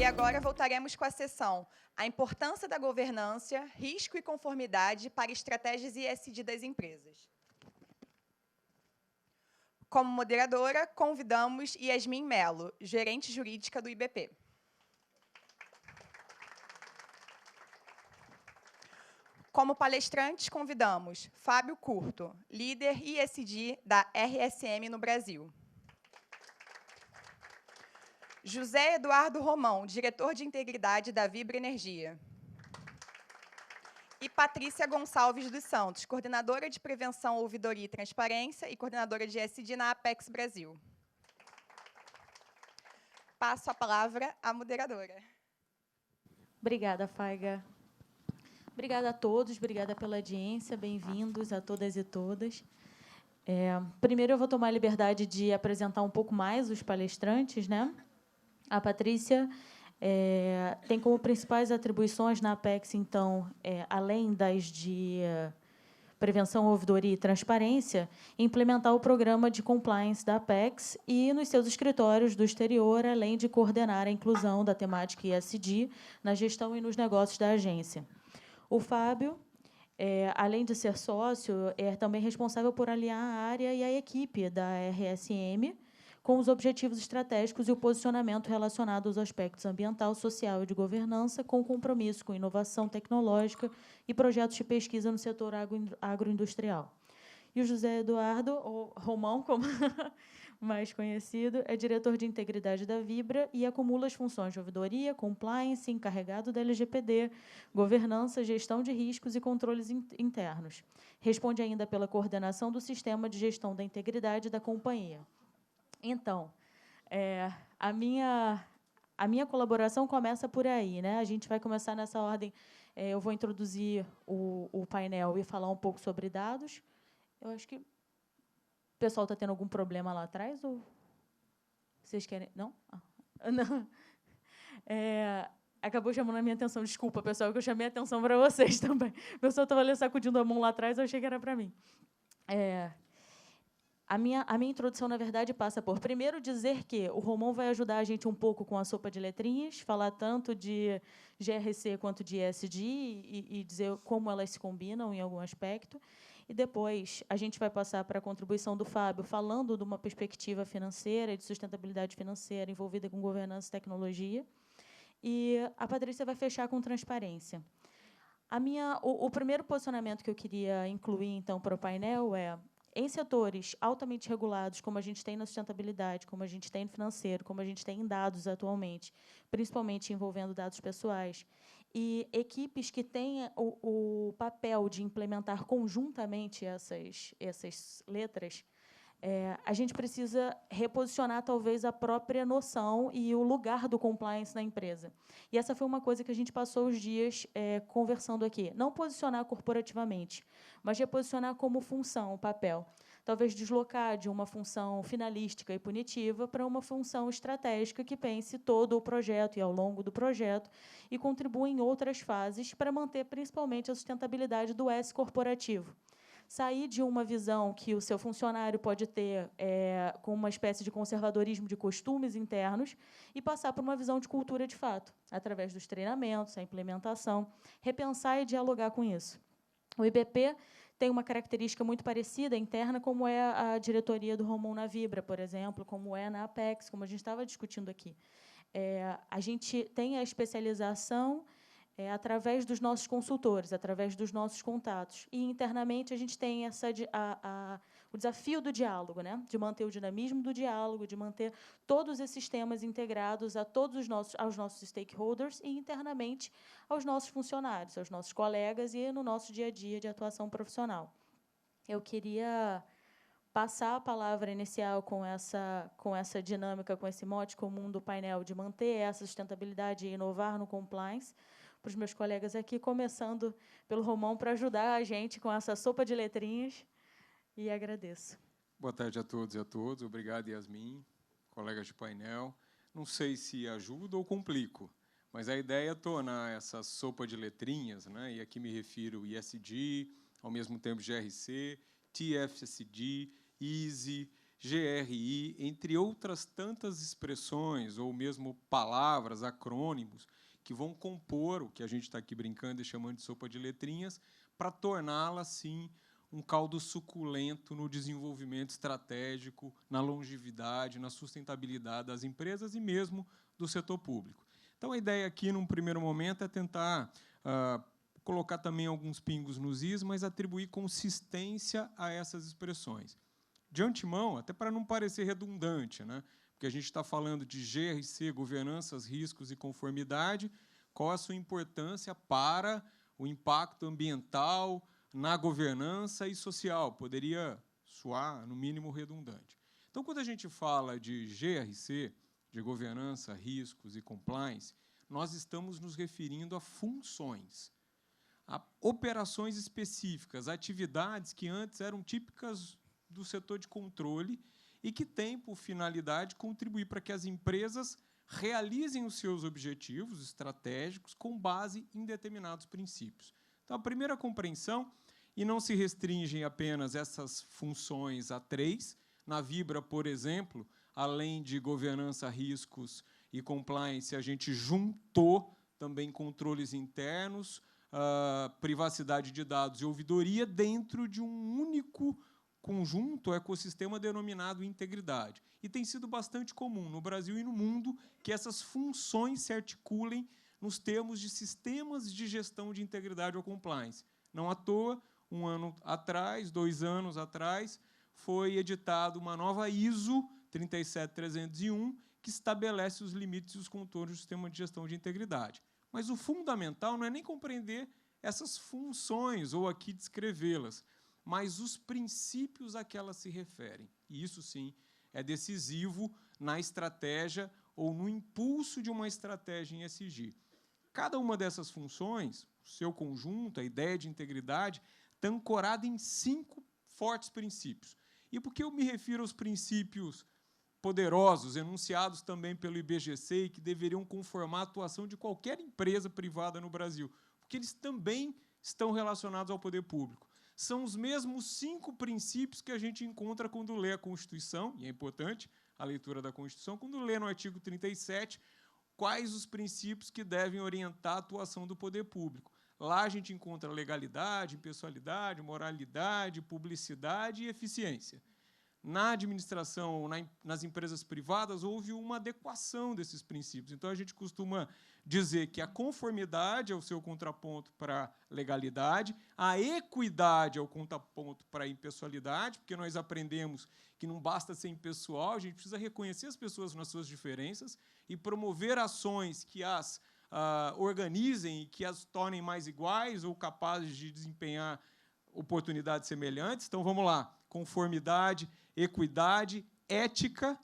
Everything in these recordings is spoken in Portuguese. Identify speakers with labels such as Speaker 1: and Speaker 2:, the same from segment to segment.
Speaker 1: E agora voltaremos com a sessão A importância da governança, risco e conformidade para estratégias ESG das empresas. Como moderadora, convidamos Yasmin Mello, gerente jurídica do IBP. Como palestrantes, convidamos Fábio Curto, líder ESG da RSM no Brasil. José Eduardo Romão, diretor de integridade da Vibra Energia. E Patrícia Gonçalves dos Santos, coordenadora de prevenção, ouvidoria e transparência e coordenadora de ESG na Apex Brasil. Passo a palavra à moderadora.
Speaker 2: Obrigada, Faiga. Obrigada a todos, obrigada pela audiência, bem-vindos a todas e todas. Primeiro, eu vou tomar a liberdade de apresentar um pouco mais os palestrantes, né? A Patrícia tem como principais atribuições na Apex, então, além das de prevenção, ouvidoria e transparência, implementar o programa de compliance da Apex e nos seus escritórios do exterior, além de coordenar a inclusão da temática ESG na gestão e nos negócios da agência. O Fábio, além de ser sócio, é também responsável por alinhar a área e a equipe da RSM com os objetivos estratégicos e o posicionamento relacionado aos aspectos ambiental, social e de governança, com compromisso com inovação tecnológica e projetos de pesquisa no setor agroindustrial. E o José Eduardo, ou Romão, como mais conhecido, é diretor de integridade da Vibra e acumula as funções de ouvidoria, compliance, encarregado da LGPD, governança, gestão de riscos e controles internos. Responde ainda pela coordenação do sistema de gestão da integridade da companhia. Então, a minha colaboração começa por aí, né? A gente vai começar nessa ordem. Eu vou introduzir o painel e falar um pouco sobre dados. Eu acho que o pessoal está tendo algum problema lá atrás? Ou vocês querem... Não? Não. Acabou chamando a minha atenção. Desculpa, pessoal, que eu chamei a atenção para vocês também. O pessoal estava ali sacudindo a mão lá atrás, eu achei que era para mim. A minha introdução, na verdade, passa por, primeiro, dizer que o Romão vai ajudar a gente um pouco com a sopa de letrinhas, falar tanto de GRC quanto de ESG e dizer como elas se combinam em algum aspecto. E depois a gente vai passar para a contribuição do Fábio, falando de uma perspectiva financeira, de sustentabilidade financeira envolvida com governança e tecnologia. E a Patrícia vai fechar com transparência. O primeiro posicionamento que eu queria incluir, então, para o painel é: em setores altamente regulados, como a gente tem na sustentabilidade, como a gente tem no financeiro, como a gente tem em dados atualmente, principalmente envolvendo dados pessoais, e equipes que têm o papel de implementar conjuntamente essas letras, a gente precisa reposicionar, talvez, a própria noção e o lugar do compliance na empresa. E essa foi uma coisa que a gente passou os dias conversando aqui. Não posicionar corporativamente, mas reposicionar como função, papel. Talvez deslocar de uma função finalística e punitiva para uma função estratégica que pense todo o projeto e ao longo do projeto e contribua em outras fases para manter, principalmente, a sustentabilidade do S corporativo. Sair de uma visão que o seu funcionário pode ter com uma espécie de conservadorismo de costumes internos e passar por uma visão de cultura de fato, através dos treinamentos, a implementação, repensar e dialogar com isso. O IBP tem uma característica muito parecida interna, como é a diretoria do Romão na Vibra, por exemplo, como é na Apex, como a gente estava discutindo aqui. A gente tem a especialização através dos nossos consultores, através dos nossos contatos. E, internamente, a gente tem o desafio do diálogo, né? De manter o dinamismo do diálogo, de manter todos esses temas integrados aos nossos stakeholders e, internamente, aos nossos funcionários, aos nossos colegas e no nosso dia a dia de atuação profissional. Eu queria passar a palavra inicial com essa dinâmica, com esse mote comum do painel de manter essa sustentabilidade e inovar no compliance, para os meus colegas aqui, começando pelo Romão, para ajudar a gente com essa sopa de letrinhas, e agradeço.
Speaker 3: Boa tarde a todos e a todas. Obrigado, Yasmin, colegas de painel. Não sei se ajudo ou complico, mas a ideia é tornar essa sopa de letrinhas, né, e aqui me refiro ESG, ao mesmo tempo GRC, TFSD, EASY, GRI, entre outras tantas expressões, ou mesmo palavras, acrônimos, que vão compor o que a gente está aqui brincando e chamando de sopa de letrinhas, para torná-la, assim, um caldo suculento no desenvolvimento estratégico, na longevidade, na sustentabilidade das empresas e mesmo do setor público. Então, a ideia aqui, num primeiro momento, é tentar colocar também alguns pingos nos is, mas atribuir consistência a essas expressões. De antemão, até para não parecer redundante, né? Porque a gente está falando de GRC, governanças, riscos e conformidade, qual a sua importância para o impacto ambiental na governança e social? Poderia soar, no mínimo, redundante. Então, quando a gente fala de GRC, de governança, riscos e compliance, nós estamos nos referindo a funções, a operações específicas, atividades que antes eram típicas do setor de controle e que têm por finalidade contribuir para que as empresas realizem os seus objetivos estratégicos com base em determinados princípios. Então, a primeira compreensão, e não se restringem apenas essas funções a 3, na Vibra, por exemplo, além de governança, riscos e compliance, a gente juntou também controles internos, privacidade de dados e ouvidoria dentro de um único conjunto, ecossistema denominado integridade. E tem sido bastante comum no Brasil e no mundo que essas funções se articulem nos termos de sistemas de gestão de integridade ou compliance. Não à toa, 1 ano atrás, 2 anos atrás, foi editada uma nova ISO 37301, que estabelece os limites e os contornos do sistema de gestão de integridade. Mas o fundamental não é nem compreender essas funções ou aqui descrevê-las, mas os princípios a que elas se referem. E isso, sim, é decisivo na estratégia ou no impulso de uma estratégia em ESG. Cada uma dessas funções, o seu conjunto, a ideia de integridade, está ancorada em 5 fortes princípios. E por que eu me refiro aos princípios poderosos, enunciados também pelo IBGC, e que deveriam conformar a atuação de qualquer empresa privada no Brasil? Porque eles também estão relacionados ao poder público. São os mesmos 5 princípios que a gente encontra quando lê a Constituição, e é importante a leitura da Constituição, quando lê no artigo 37 quais os princípios que devem orientar a atuação do poder público. Lá a gente encontra legalidade, impessoalidade, moralidade, publicidade e eficiência. Na administração, nas empresas privadas, houve uma adequação desses princípios. Então, a gente costuma dizer que a conformidade é o seu contraponto para a legalidade, a equidade é o contraponto para a impessoalidade, porque nós aprendemos que não basta ser impessoal, a gente precisa reconhecer as pessoas nas suas diferenças e promover ações que as organizem e que as tornem mais iguais ou capazes de desempenhar oportunidades semelhantes. Então, vamos lá. Conformidade, equidade, ética,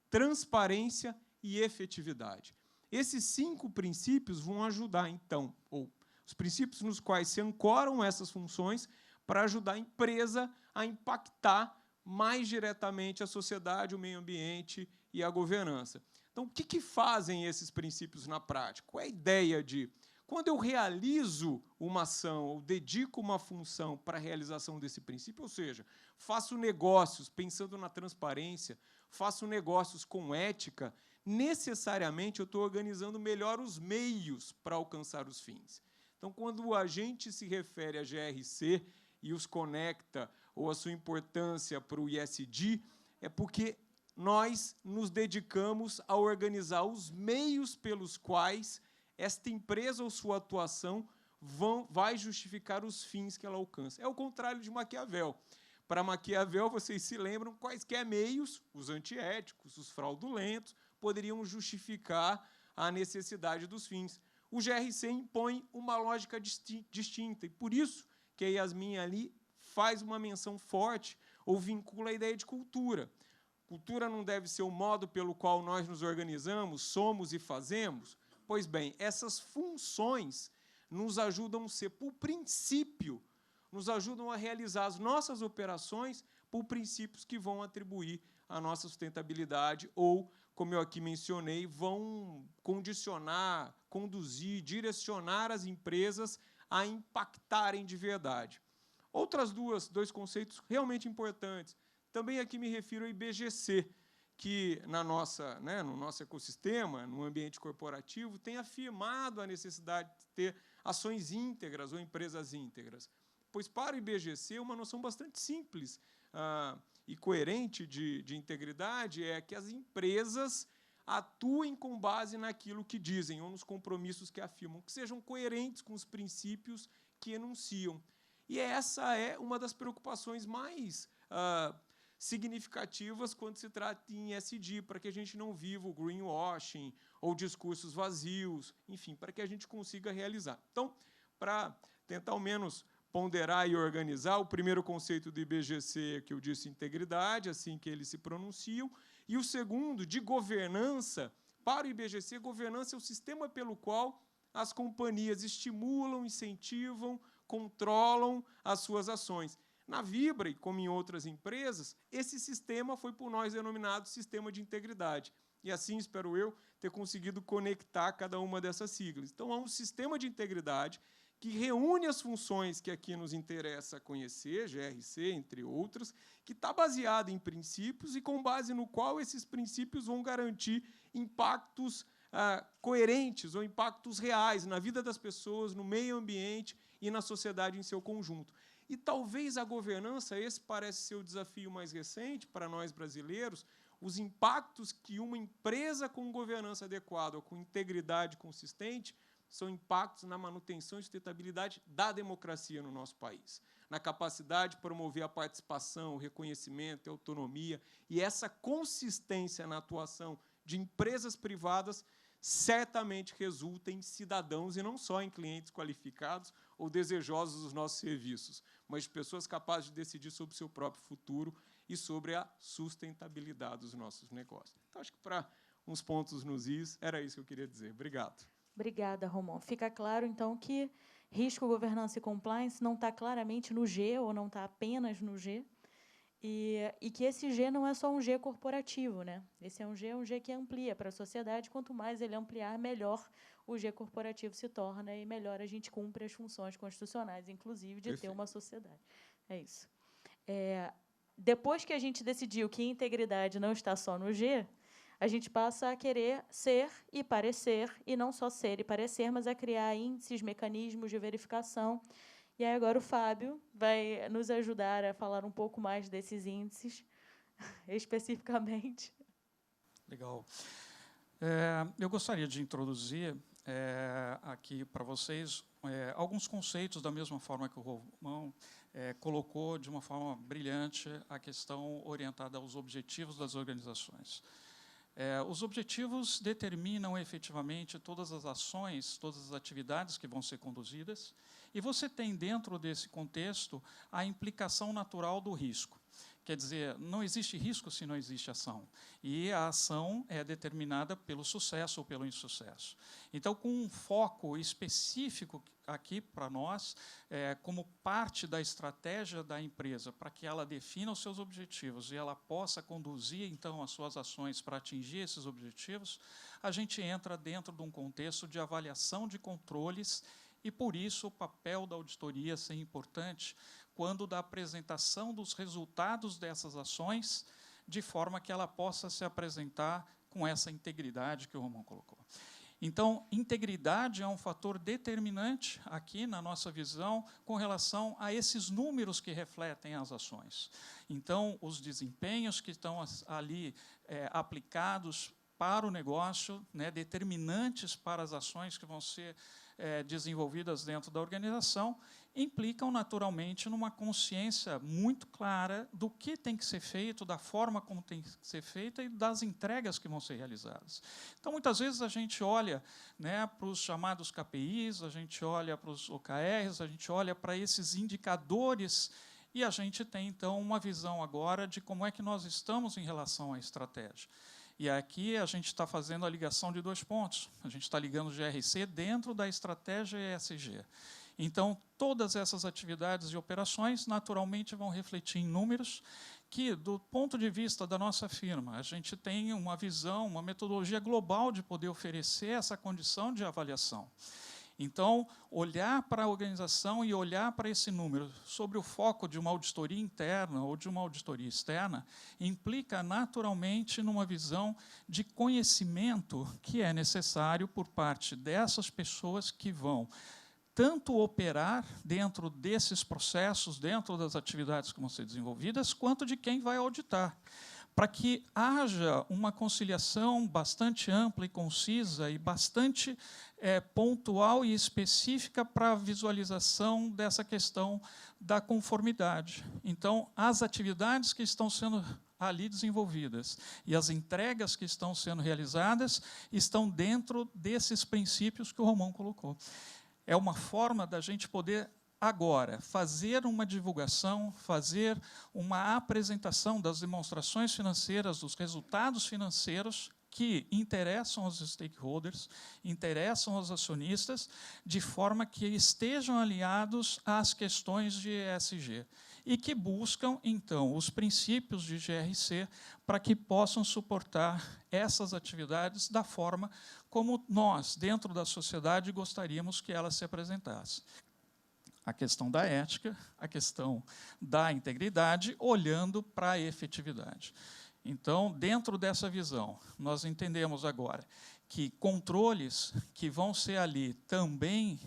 Speaker 3: transparência e efetividade. Esses 5 princípios vão ajudar, então, ou os princípios nos quais se ancoram essas funções para ajudar a empresa a impactar mais diretamente a sociedade, o meio ambiente e a governança. Então, o que fazem esses princípios na prática? Qual é a ideia de... Quando eu realizo uma ação ou dedico uma função para a realização desse princípio, ou seja, faço negócios pensando na transparência, faço negócios com ética, necessariamente eu estou organizando melhor os meios para alcançar os fins. Então, quando a gente se refere a GRC e os conecta, ou a sua importância para o ESG, é porque nós nos dedicamos a organizar os meios pelos quais esta empresa ou sua atuação vai justificar os fins que ela alcança. É o contrário de Maquiavel. Para Maquiavel, vocês se lembram, quaisquer meios, os antiéticos, os fraudulentos, poderiam justificar a necessidade dos fins. O GRC impõe uma lógica distinta, e por isso que a Yasmin ali faz uma menção forte ou vincula a ideia de cultura. Cultura não deve ser o modo pelo qual nós nos organizamos, somos e fazemos? Pois bem, essas funções nos ajudam a ser, por princípio, nos ajudam a realizar as nossas operações por princípios que vão atribuir a nossa sustentabilidade ou, como eu aqui mencionei, vão condicionar, conduzir, direcionar as empresas a impactarem de verdade. Outras dois conceitos realmente importantes. Também aqui me refiro ao IBGC, que no nosso ecossistema, no ambiente corporativo, tem afirmado a necessidade de ter ações íntegras ou empresas íntegras. Pois, para o IBGC, uma noção bastante simples e coerente de integridade é que as empresas atuem com base naquilo que dizem, ou nos compromissos que afirmam, que sejam coerentes com os princípios que enunciam. E essa é uma das preocupações mais significativas quando se trata em ESG, para que a gente não viva o greenwashing ou discursos vazios, enfim, para que a gente consiga realizar. Então, para tentar ao menos ponderar e organizar, o primeiro conceito do IBGC, que eu disse, integridade, assim que eles se pronunciam, e o segundo, de governança. Para o IBGC, governança é o sistema pelo qual as companhias estimulam, incentivam, controlam as suas ações. Na Vibra, como em outras empresas, esse sistema foi por nós denominado sistema de integridade. E assim, espero eu, ter conseguido conectar cada uma dessas siglas. Então, há um sistema de integridade que reúne as funções que aqui nos interessa conhecer, GRC, entre outras, que está baseado em princípios e com base no qual esses princípios vão garantir impactos coerentes ou impactos reais na vida das pessoas, no meio ambiente e na sociedade em seu conjunto. E talvez a governança, esse parece ser o desafio mais recente para nós brasileiros, os impactos que uma empresa com governança adequada ou com integridade consistente são impactos na manutenção e sustentabilidade da democracia no nosso país, na capacidade de promover a participação, o reconhecimento, a autonomia, e essa consistência na atuação de empresas privadas certamente resulta em cidadãos e não só em clientes qualificados ou desejosos dos nossos serviços, mas de pessoas capazes de decidir sobre o seu próprio futuro e sobre a sustentabilidade dos nossos negócios. Então, acho que, para uns pontos nos is, era isso que eu queria dizer. Obrigado.
Speaker 2: Obrigada, Romão. Fica claro, então, que risco, governança e compliance não está claramente no G, ou não está apenas no G, e que esse G não é só um G corporativo, né? Esse é um G que amplia para a sociedade. Quanto mais ele ampliar, melhor o G corporativo se torna e melhor a gente cumpre as funções constitucionais, inclusive de ter uma sociedade. É isso. Depois que a gente decidiu que integridade não está só no G, a gente passa a querer ser e parecer, e não só ser e parecer, mas a criar índices, mecanismos de verificação. E aí agora o Fábio vai nos ajudar a falar um pouco mais desses índices, especificamente.
Speaker 4: Legal. Eu gostaria de introduzir aqui para vocês alguns conceitos, da mesma forma que o Romão colocou de uma forma brilhante a questão orientada aos objetivos das organizações. Os objetivos determinam efetivamente todas as ações, todas as atividades que vão ser conduzidas, e você tem dentro desse contexto a implicação natural do risco. Quer dizer, não existe risco se não existe ação, e a ação é determinada pelo sucesso ou pelo insucesso. Então, com um foco específico aqui para nós, como parte da estratégia da empresa, para que ela defina os seus objetivos e ela possa conduzir, então, as suas ações para atingir esses objetivos, a gente entra dentro de um contexto de avaliação de controles, e, por isso, o papel da auditoria ser importante quando da apresentação dos resultados dessas ações, de forma que ela possa se apresentar com essa integridade que o Romão colocou. Então, integridade é um fator determinante aqui na nossa visão com relação a esses números que refletem as ações. Então, os desempenhos que estão ali aplicados para o negócio, determinantes para as ações que vão ser desenvolvidas dentro da organização, implicam naturalmente numa consciência muito clara do que tem que ser feito, da forma como tem que ser feita e das entregas que vão ser realizadas. Então, muitas vezes, a gente olha para os chamados KPIs, a gente olha para os OKRs, a gente olha para esses indicadores e a gente tem, então, uma visão agora de como é que nós estamos em relação à estratégia. E aqui a gente está fazendo a ligação de 2 pontos. A gente está ligando o GRC dentro da estratégia ESG. Então, todas essas atividades e operações, naturalmente, vão refletir em números que, do ponto de vista da nossa firma, a gente tem uma visão, uma metodologia global de poder oferecer essa condição de avaliação. Então, olhar para a organização e olhar para esse número sobre o foco de uma auditoria interna ou de uma auditoria externa implica naturalmente numa visão de conhecimento que é necessário por parte dessas pessoas que vão tanto operar dentro desses processos, dentro das atividades que vão ser desenvolvidas, quanto de quem vai auditar, para que haja uma conciliação bastante ampla e concisa e bastante pontual e específica para a visualização dessa questão da conformidade. Então, as atividades que estão sendo ali desenvolvidas e as entregas que estão sendo realizadas estão dentro desses princípios que o Romão colocou. É uma forma da gente poder, agora, fazer uma divulgação, fazer uma apresentação das demonstrações financeiras, dos resultados financeiros que interessam aos stakeholders, interessam aos acionistas, de forma que estejam aliados às questões de ESG e que buscam, então, os princípios de GRC para que possam suportar essas atividades da forma como nós, dentro da sociedade, gostaríamos que elas se apresentassem. A questão da ética, a questão da integridade, olhando para a efetividade. Então, dentro dessa visão, nós entendemos agora que controles que vão ser ali também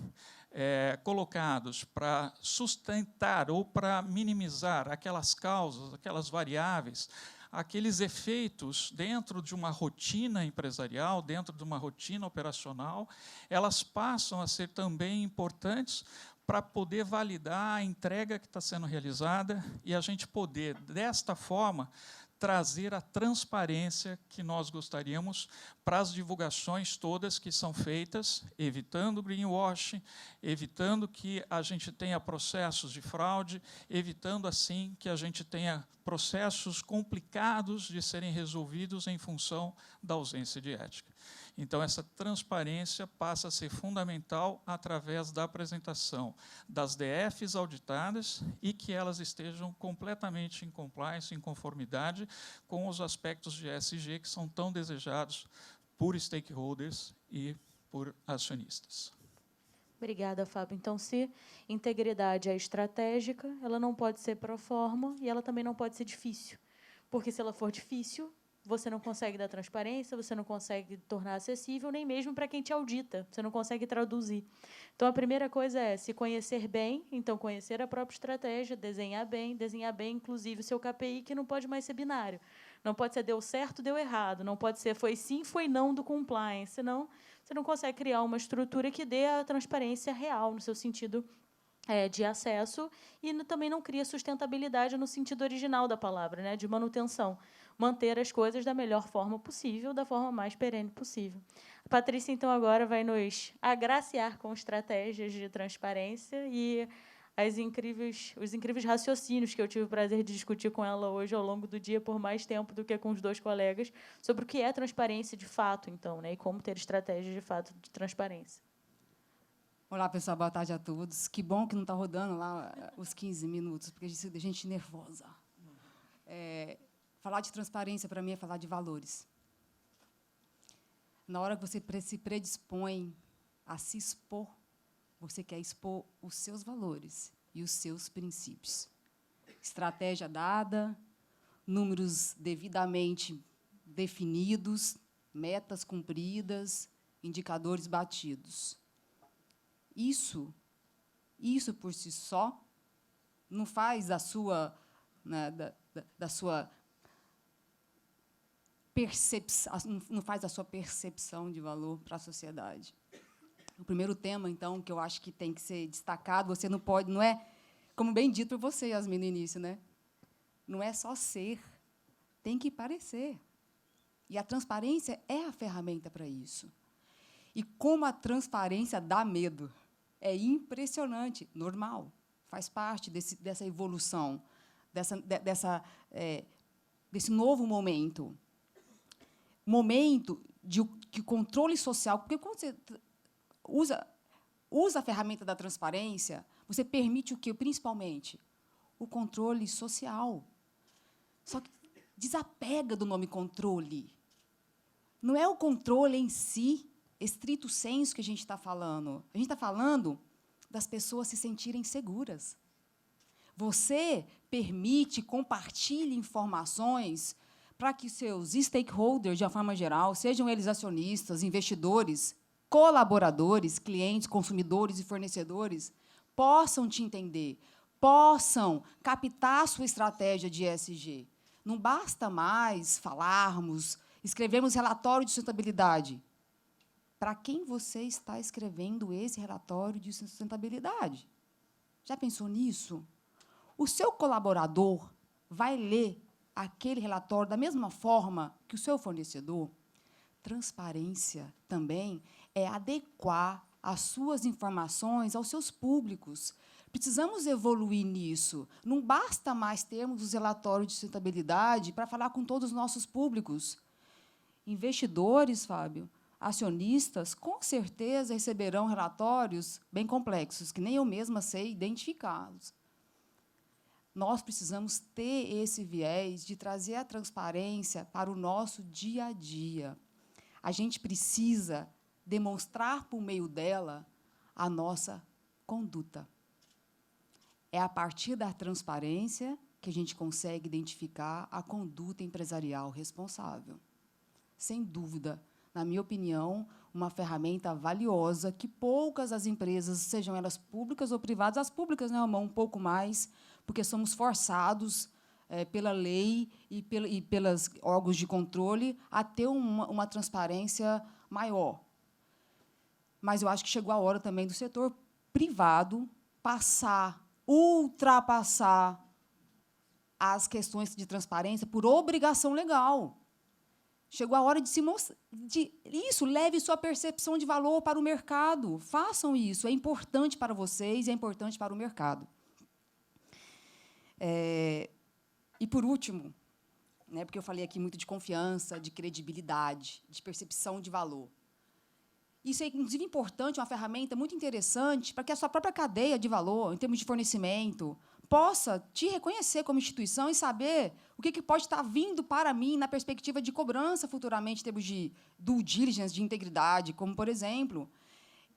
Speaker 4: colocados para sustentar ou para minimizar aquelas causas, aquelas variáveis, aqueles efeitos dentro de uma rotina empresarial, dentro de uma rotina operacional, elas passam a ser também importantes para poder validar a entrega que está sendo realizada e a gente poder, desta forma, trazer a transparência que nós gostaríamos para as divulgações todas que são feitas, evitando greenwashing, evitando que a gente tenha processos de fraude, evitando, assim, que a gente tenha processos complicados de serem resolvidos em função da ausência de ética. Então, essa transparência passa a ser fundamental através da apresentação das DFs auditadas e que elas estejam completamente em compliance, em conformidade com os aspectos de ESG que são tão desejados por stakeholders e por acionistas.
Speaker 2: Obrigada, Fábio. Então, se integridade é estratégica, ela não pode ser pro forma e ela também não pode ser difícil. Porque, se ela for difícil, você não consegue dar transparência, você não consegue tornar acessível, nem mesmo para quem te audita, você não consegue traduzir. Então, a primeira coisa é se conhecer bem, então, conhecer a própria estratégia, desenhar bem, inclusive, o seu KPI, que não pode mais ser binário. Não pode ser deu certo, deu errado, não pode ser foi sim, foi não do compliance, senão você não consegue criar uma estrutura que dê a transparência real, no seu sentido de acesso, e também não cria sustentabilidade no sentido original da palavra, né, de manutenção. Manter as coisas da melhor forma possível, da forma mais perene possível. A Patrícia, então, agora vai nos agraciar com estratégias de transparência e os incríveis raciocínios que eu tive o prazer de discutir com ela hoje ao longo do dia por mais tempo do que com os dois colegas, sobre o que é transparência de fato, então, né, e como ter estratégias de fato de transparência.
Speaker 5: Olá, pessoal, boa tarde a todos. Que bom que não está rodando lá os 15 minutos, porque a gente nervosa. Falar de transparência, para mim, é falar de valores. Na hora que você se predispõe a se expor, você quer expor os seus valores e os seus princípios. Estratégia dada, números devidamente definidos, metas cumpridas, indicadores batidos. Isso por si só, não faz da sua percepção de valor para a sociedade. O primeiro tema, então, que eu acho que tem que ser destacado, você não pode, não é, como bem dito por você, Yasmin, no início, né? Não é só ser, tem que parecer. E a transparência é a ferramenta para isso. E como a transparência dá medo. É impressionante, normal, faz parte dessa evolução, desse novo momento. Momento de que o controle social, porque quando você usa a ferramenta da transparência, você permite o quê? Principalmente o controle social. Só que desapega do nome controle. Não é o controle em si, estrito senso que a gente está falando. A gente está falando das pessoas se sentirem seguras. Você permite, compartilhe informações para que seus stakeholders, de uma forma geral, sejam eles acionistas, investidores, colaboradores, clientes, consumidores e fornecedores, possam te entender, possam captar sua estratégia de ESG. Não basta mais falarmos, escrevermos relatório de sustentabilidade. Para quem você está escrevendo esse relatório de sustentabilidade? Já pensou nisso? O seu colaborador vai ler aquele relatório da mesma forma que o seu fornecedor? Transparência também é adequar as suas informações aos seus públicos. Precisamos evoluir nisso. Não basta mais termos os relatórios de sustentabilidade para falar com todos os nossos públicos. Investidores, Fábio, acionistas, com certeza receberão relatórios bem complexos, que nem eu mesma sei identificá-los. Nós precisamos ter esse viés de trazer a transparência para o nosso dia a dia. A gente precisa demonstrar, por meio dela, a nossa conduta. É a partir da transparência que a gente consegue identificar a conduta empresarial responsável. Sem dúvida, na minha opinião, uma ferramenta valiosa que poucas as empresas, sejam elas públicas ou privadas, as públicas, né, um pouco mais, porque somos forçados pela lei e pelos órgãos de controle a ter uma transparência maior. Mas eu acho que chegou a hora também do setor privado ultrapassar as questões de transparência por obrigação legal. Chegou a hora de se mostrar. Isso, leve sua percepção de valor para o mercado. Façam isso. É importante para vocês e é importante para o mercado. E, por último, né, porque eu falei aqui muito de confiança, de credibilidade, de percepção de valor. Isso é, inclusive, importante, uma ferramenta muito interessante para que a sua própria cadeia de valor, em termos de fornecimento, possa te reconhecer como instituição e saber o que pode estar vindo para mim na perspectiva de cobrança futuramente, em termos de due diligence, de integridade, como, por exemplo,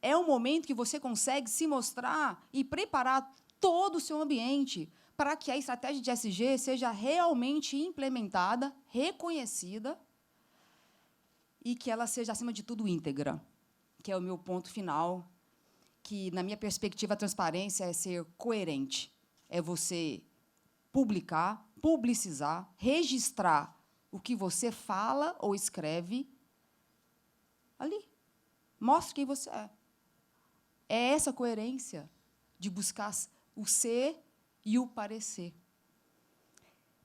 Speaker 5: é um momento que você consegue se mostrar e preparar todo o seu ambiente para que a estratégia de ESG seja realmente implementada, reconhecida e que ela seja, acima de tudo, íntegra, que é o meu ponto final, que, na minha perspectiva, a transparência é ser coerente. É você publicar, publicizar, registrar o que você fala ou escreve ali. Mostre quem você é. É essa coerência de buscar o ser e o parecer.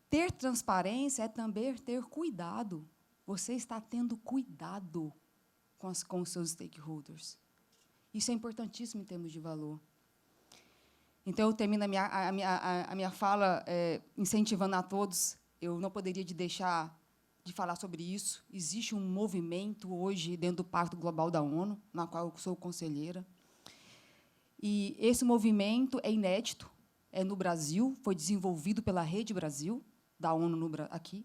Speaker 5: Ter transparência é também ter cuidado. Você está tendo cuidado com os seus stakeholders. Isso é importantíssimo em termos de valor. Então, eu termino a minha fala incentivando a todos. Eu não poderia deixar de falar sobre isso. Existe um movimento hoje dentro do Pacto Global da ONU, na qual eu sou conselheira. E esse movimento é inédito, é no Brasil, foi desenvolvido pela Rede Brasil, da ONU aqui,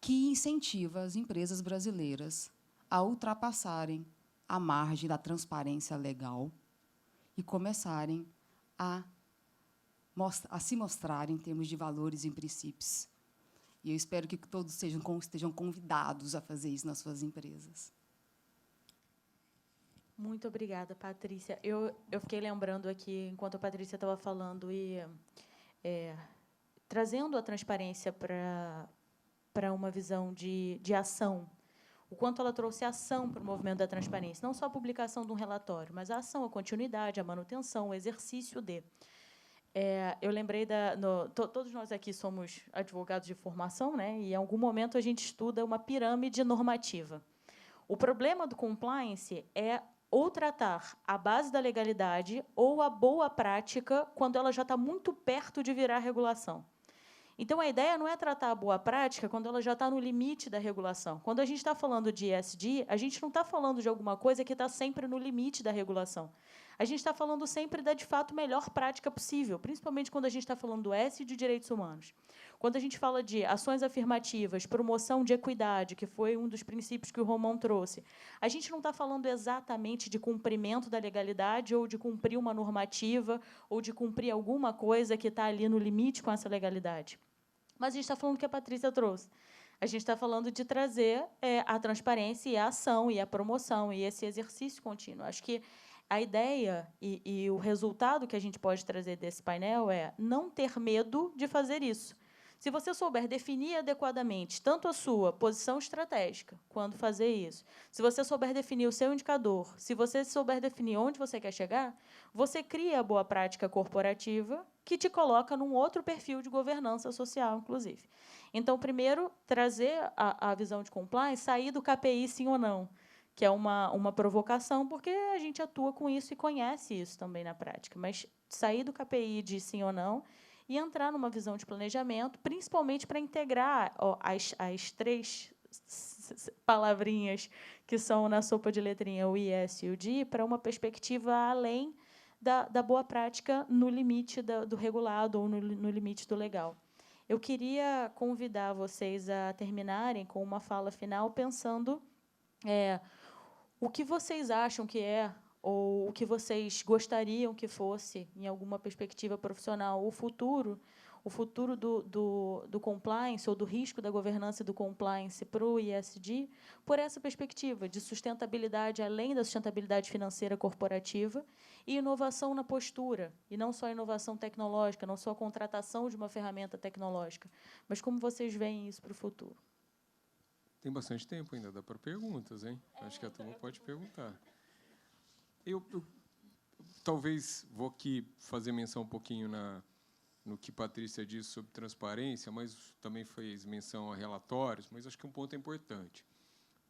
Speaker 5: que incentiva as empresas brasileiras a ultrapassarem a margem da transparência legal e começarem a se mostrar em termos de valores e princípios. E eu espero que todos estejam convidados a fazer isso nas suas empresas.
Speaker 2: Muito obrigada, Patrícia. Eu fiquei lembrando aqui, enquanto a Patrícia estava falando, e trazendo a transparência para uma visão de ação, o quanto ela trouxe ação para o movimento da transparência, não só a publicação de um relatório, mas a ação, a continuidade, a manutenção, o exercício de. Eu lembrei todos nós aqui somos advogados de formação, né? E, em algum momento, a gente estuda uma pirâmide normativa. O problema do compliance é ou tratar a base da legalidade ou a boa prática quando ela já está muito perto de virar regulação. Então, a ideia não é tratar a boa prática quando ela já está no limite da regulação. Quando a gente está falando de ESG, a gente não está falando de alguma coisa que está sempre no limite da regulação. A gente está falando sempre da, de fato, melhor prática possível, principalmente quando a gente está falando do S e de direitos humanos. Quando a gente fala de ações afirmativas, promoção de equidade, que foi um dos princípios que o Romão trouxe, a gente não está falando exatamente de cumprimento da legalidade ou de cumprir uma normativa ou de cumprir alguma coisa que está ali no limite com essa legalidade. Mas a gente está falando do que a Patrícia trouxe. A gente está falando de trazer a transparência e a ação e a promoção e esse exercício contínuo. Acho que a ideia e o resultado que a gente pode trazer desse painel é não ter medo de fazer isso. Se você souber definir adequadamente tanto a sua posição estratégica quando fazer isso, se você souber definir o seu indicador, se você souber definir onde você quer chegar, você cria a boa prática corporativa que te coloca num outro perfil de governança social, inclusive. Então, primeiro, trazer a visão de compliance, sair do KPI sim ou não, que é uma provocação, porque a gente atua com isso e conhece isso também na prática, mas sair do KPI de sim ou não e entrar numa visão de planejamento, principalmente para integrar as três palavrinhas que são na sopa de letrinha, o IS e o D, para uma perspectiva além da boa prática no limite do regulado ou no limite do legal. Eu queria convidar vocês a terminarem com uma fala final pensando o que vocês acham que é ou o que vocês gostariam que fosse, em alguma perspectiva profissional, o futuro do compliance ou do risco da governança do compliance para o ISD, por essa perspectiva de sustentabilidade, além da sustentabilidade financeira corporativa, e inovação na postura, e não só inovação tecnológica, não só a contratação de uma ferramenta tecnológica, mas como vocês veem isso para o futuro.
Speaker 3: Tem bastante tempo ainda, dá para perguntas, hein? Acho que a turma pode perguntar. Eu talvez vou aqui fazer menção um pouquinho no que Patrícia disse sobre transparência, mas também fez menção a relatórios, mas acho que um ponto importante.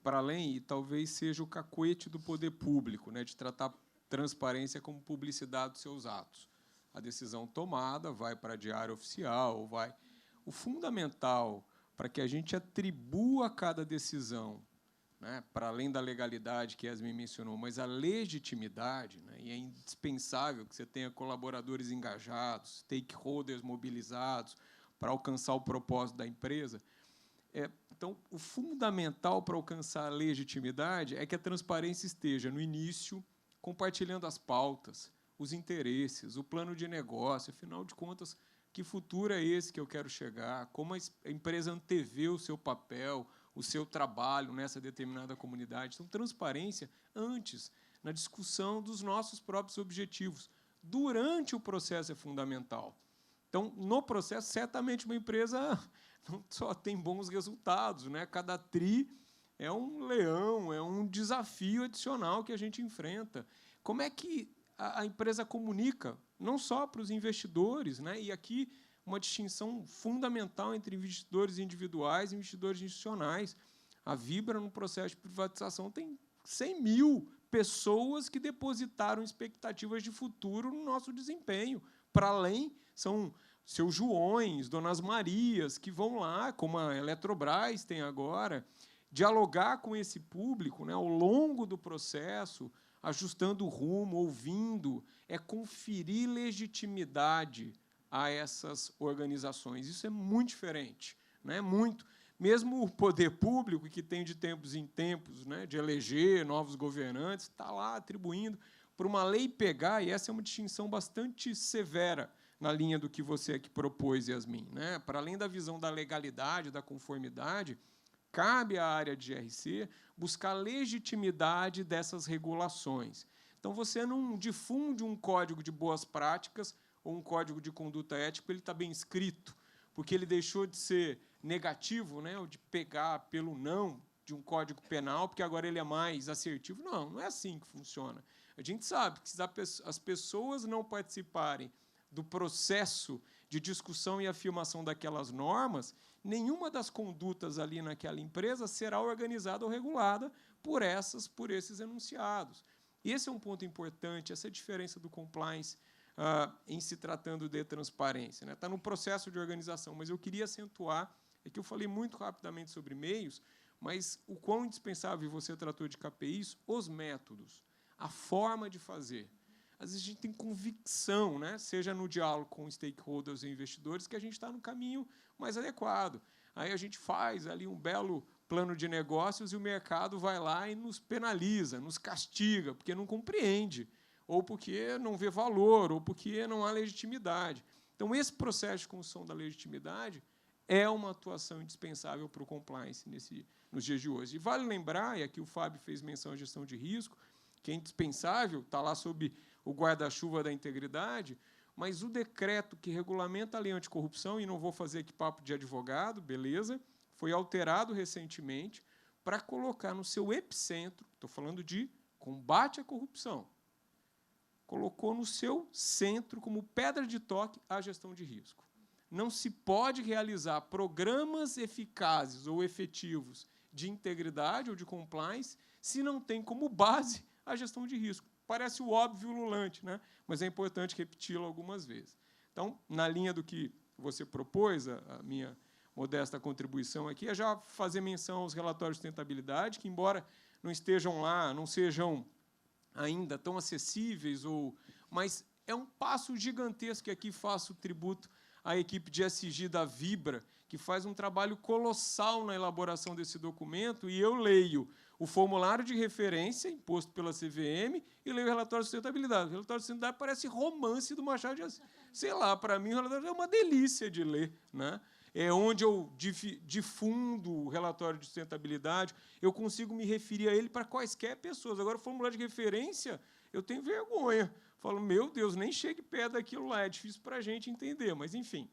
Speaker 3: Para além, e talvez seja o cacuete do poder público, né, de tratar transparência como publicidade dos seus atos. A decisão tomada vai para diário oficial, vai. O fundamental para que a gente atribua a cada decisão, né, para além da legalidade que Yasmin mencionou, mas a legitimidade, né, e é indispensável que você tenha colaboradores engajados, stakeholders mobilizados para alcançar o propósito da empresa. Então, o fundamental para alcançar a legitimidade é que a transparência esteja no início, compartilhando as pautas, os interesses, o plano de negócio, afinal de contas, que futuro é esse que eu quero chegar, como a empresa antevê o seu papel, o seu trabalho nessa determinada comunidade. Então, transparência antes, na discussão dos nossos próprios objetivos. Durante o processo é fundamental. Então, no processo, certamente uma empresa não só tem bons resultados, né? Cada TRI é um leão, é um desafio adicional que a gente enfrenta. Como é que a empresa comunica, não só para os investidores, né? E aqui uma distinção fundamental entre investidores individuais e investidores institucionais. A Vibra, no processo de privatização, tem 100 mil pessoas que depositaram expectativas de futuro no nosso desempenho. Para além, são seus Joões, Donas Marias, que vão lá, como a Eletrobras tem agora, dialogar com esse público, né, ao longo do processo, ajustando o rumo, ouvindo, é conferir legitimidade a essas organizações. Isso é muito diferente, né? Muito. Mesmo o poder público, que tem de tempos em tempos, né, de eleger novos governantes, está lá atribuindo para uma lei pegar, e essa é uma distinção bastante severa na linha do que você aqui propôs, Yasmin, né? Para além da visão da legalidade, da conformidade, cabe à área de GRC buscar a legitimidade dessas regulações. Então, você não difunde um código de boas práticas ou um código de conduta ética, ele está bem escrito, porque ele deixou de ser negativo, né, ou de pegar pelo não de um código penal, porque agora ele é mais assertivo. Não, não é assim que funciona. A gente sabe que se as pessoas não participarem do processo de discussão e afirmação daquelas normas, nenhuma das condutas ali naquela empresa será organizada ou regulada por esses enunciados. Esse é um ponto importante, essa diferença do compliance em se tratando de transparência. Está no processo de organização, mas eu queria acentuar, é que eu falei muito rapidamente sobre meios, mas o quão indispensável, você tratou de KPIs, os métodos, a forma de fazer. às vezes a gente tem convicção, né? Seja no diálogo com stakeholders e investidores, que a gente está no caminho mais adequado. Aí a gente faz ali um belo plano de negócios e o mercado vai lá e nos penaliza, nos castiga, porque não compreende, ou porque não vê valor, ou porque não há legitimidade. Então, esse processo de construção da legitimidade é uma atuação indispensável para o compliance nos dias de hoje. E vale lembrar, e aqui o Fábio fez menção à gestão de risco, que é indispensável, está lá sob o guarda-chuva da integridade, mas o decreto que regulamenta a lei anticorrupção, e não vou fazer aqui papo de advogado, beleza, foi alterado recentemente para colocar no seu epicentro, estou falando de combate à corrupção, colocou no seu centro, como pedra de toque, a gestão de risco. Não se pode realizar programas eficazes ou efetivos de integridade ou de compliance se não tem como base a gestão de risco. Parece o óbvio ululante, né? Mas é importante repeti-lo algumas vezes. Então, na linha do que você propôs, a minha modesta contribuição aqui é já fazer menção aos relatórios de sustentabilidade, que, embora não estejam lá, não sejam ainda tão acessíveis, mas é um passo gigantesco, que aqui faço tributo à equipe de SG da Vibra, que faz um trabalho colossal na elaboração desse documento, e eu leio o formulário de referência imposto pela CVM e leio o relatório de sustentabilidade. O relatório de sustentabilidade parece romance do Machado de Assis. Sei lá, para mim, o relatório é uma delícia de ler, né? É onde eu difundo o relatório de sustentabilidade, eu consigo me referir a ele para quaisquer pessoas. Agora, o formulário de referência, eu tenho vergonha. Falo, meu Deus, nem chegue perto daquilo lá, é difícil para a gente entender. Mas, enfim,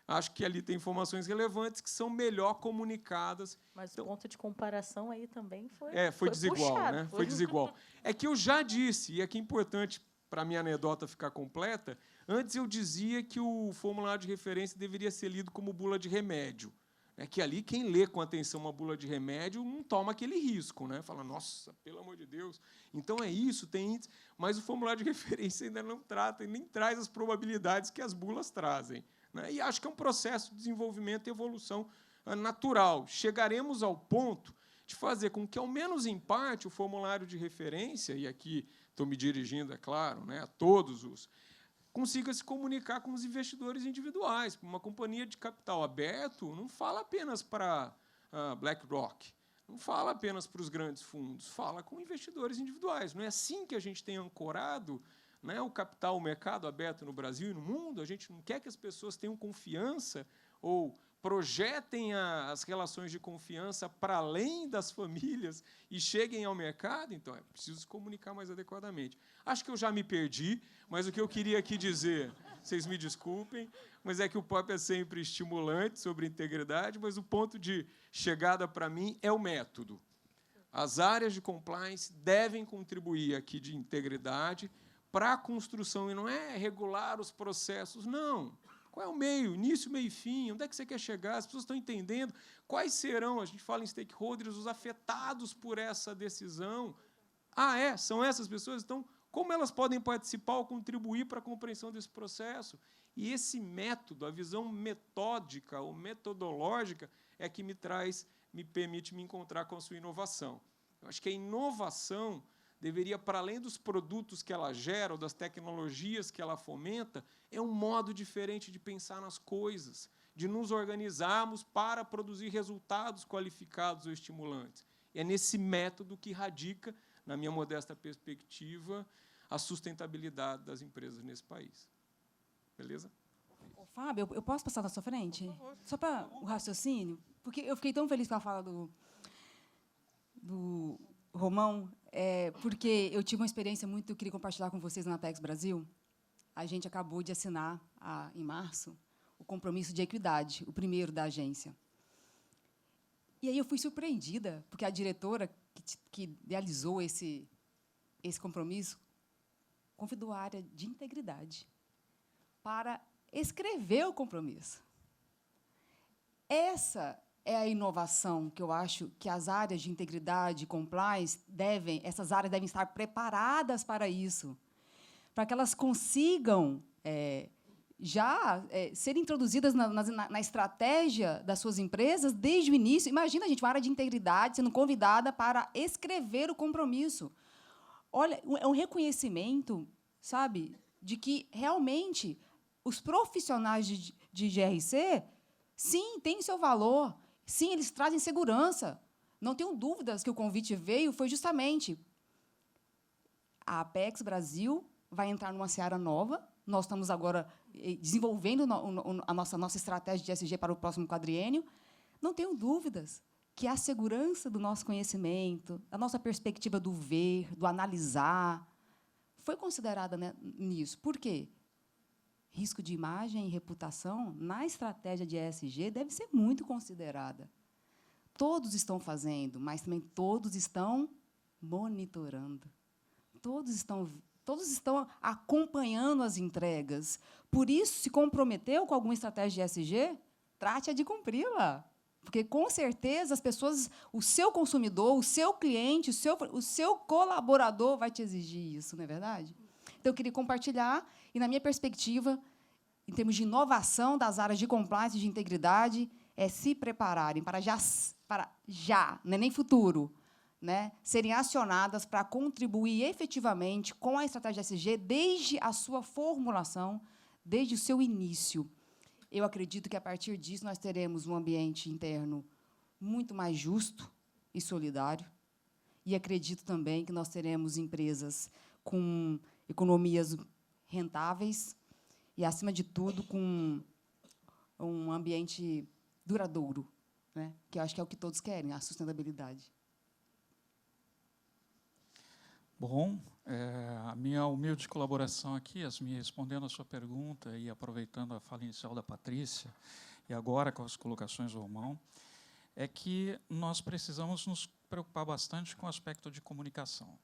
Speaker 3: acho que ali tem informações relevantes que são melhor comunicadas.
Speaker 2: Mas
Speaker 3: então,
Speaker 2: o ponto de comparação aí também
Speaker 3: foi desigual,
Speaker 2: puxado,
Speaker 3: né? Foi desigual. É que eu já disse, e aqui é importante para a minha anedota ficar completa, antes eu dizia que o formulário de referência deveria ser lido como bula de remédio. É que ali quem lê com atenção uma bula de remédio não toma aquele risco, né? Fala, nossa, pelo amor de Deus. Então é isso, tem índice, mas o formulário de referência ainda não trata e nem traz as probabilidades que as bulas trazem, né? E acho que é um processo de desenvolvimento e evolução natural. Chegaremos ao ponto de fazer com que, ao menos em parte, o formulário de referência, e aqui estou me dirigindo, é claro, né, a todos os, consiga se comunicar com os investidores individuais. Uma companhia de capital aberto não fala apenas para BlackRock, não fala apenas para os grandes fundos, fala com investidores individuais. Não é assim que a gente tem ancorado, né, o capital, o mercado aberto no Brasil e no mundo. A gente não quer que as pessoas tenham confiança ou projetem as relações de confiança para além das famílias e cheguem ao mercado. Então, é preciso se comunicar mais adequadamente. Acho que eu já me perdi, mas o que eu queria aqui dizer, vocês me desculpem, mas é que o papo é sempre estimulante sobre integridade, mas o ponto de chegada para mim é o método. As áreas de compliance devem contribuir aqui de integridade para a construção, e não é regular os processos, não. Qual é o meio, início, meio e fim? Onde é que você quer chegar? As pessoas estão entendendo quais serão, a gente fala em stakeholders, os afetados por essa decisão. Ah, são essas pessoas? Então, como elas podem participar ou contribuir para a compreensão desse processo? E esse método, a visão metódica ou metodológica, é que me permite me encontrar com a sua inovação. Eu acho que a inovação deveria, para além dos produtos que ela gera, ou das tecnologias que ela fomenta, é um modo diferente de pensar nas coisas, de nos organizarmos para produzir resultados qualificados ou estimulantes. É nesse método que radica, na minha modesta perspectiva, a sustentabilidade das empresas nesse país. Beleza?
Speaker 5: Ô, Fábio, eu posso passar na sua frente? Só para o raciocínio? Porque eu fiquei tão feliz com a fala do Romão, porque eu tive uma experiência muito que eu queria compartilhar com vocês na Apex Brasil. A gente acabou de assinar, em março, o compromisso de equidade, o primeiro da agência. E aí eu fui surpreendida, porque a diretora que idealizou esse compromisso convidou a área de integridade para escrever o compromisso. Essa é a inovação que eu acho que as áreas de integridade e compliance essas áreas devem estar preparadas para isso, para que elas consigam serem introduzidas na estratégia das suas empresas desde o início. Imagina, gente, uma área de integridade sendo convidada para escrever o compromisso. Olha, é um reconhecimento sabe? De que, realmente, os profissionais de GRC, sim, têm seu valor, sim, eles trazem segurança. Não tenho dúvidas que o convite veio foi justamente a Apex Brasil vai entrar numa seara nova. Nós estamos agora desenvolvendo a nossa estratégia de ESG para o próximo quadriênio. Não tenho dúvidas que a segurança do nosso conhecimento, a nossa perspectiva do ver, do analisar, foi considerada, né, nisso. Por quê? Risco de imagem e reputação, na estratégia de ESG, deve ser muito considerada. Todos estão fazendo, mas também todos estão monitorando. Todos estão acompanhando as entregas. Por isso, se comprometeu com alguma estratégia de ESG, trate-a de cumpri-la. Porque, com certeza, as pessoas, o seu consumidor, o seu cliente, o seu colaborador vai te exigir isso, não é verdade? Então, eu queria compartilhar, e, na minha perspectiva, em termos de inovação das áreas de compliance e de integridade, é se prepararem para já, não é nem futuro, né, serem acionadas para contribuir efetivamente com a estratégia ESG desde a sua formulação, desde o seu início. Eu acredito que, a partir disso, nós teremos um ambiente interno muito mais justo e solidário, e acredito também que nós teremos empresas com economias rentáveis e, acima de tudo, com um ambiente duradouro, né, que eu acho que é o que todos querem, a sustentabilidade.
Speaker 4: Bom, a minha humilde colaboração aqui, respondendo a sua pergunta e aproveitando a fala inicial da Patrícia, e agora com as colocações do Romão, é que nós precisamos nos preocupar bastante com o aspecto de comunicação.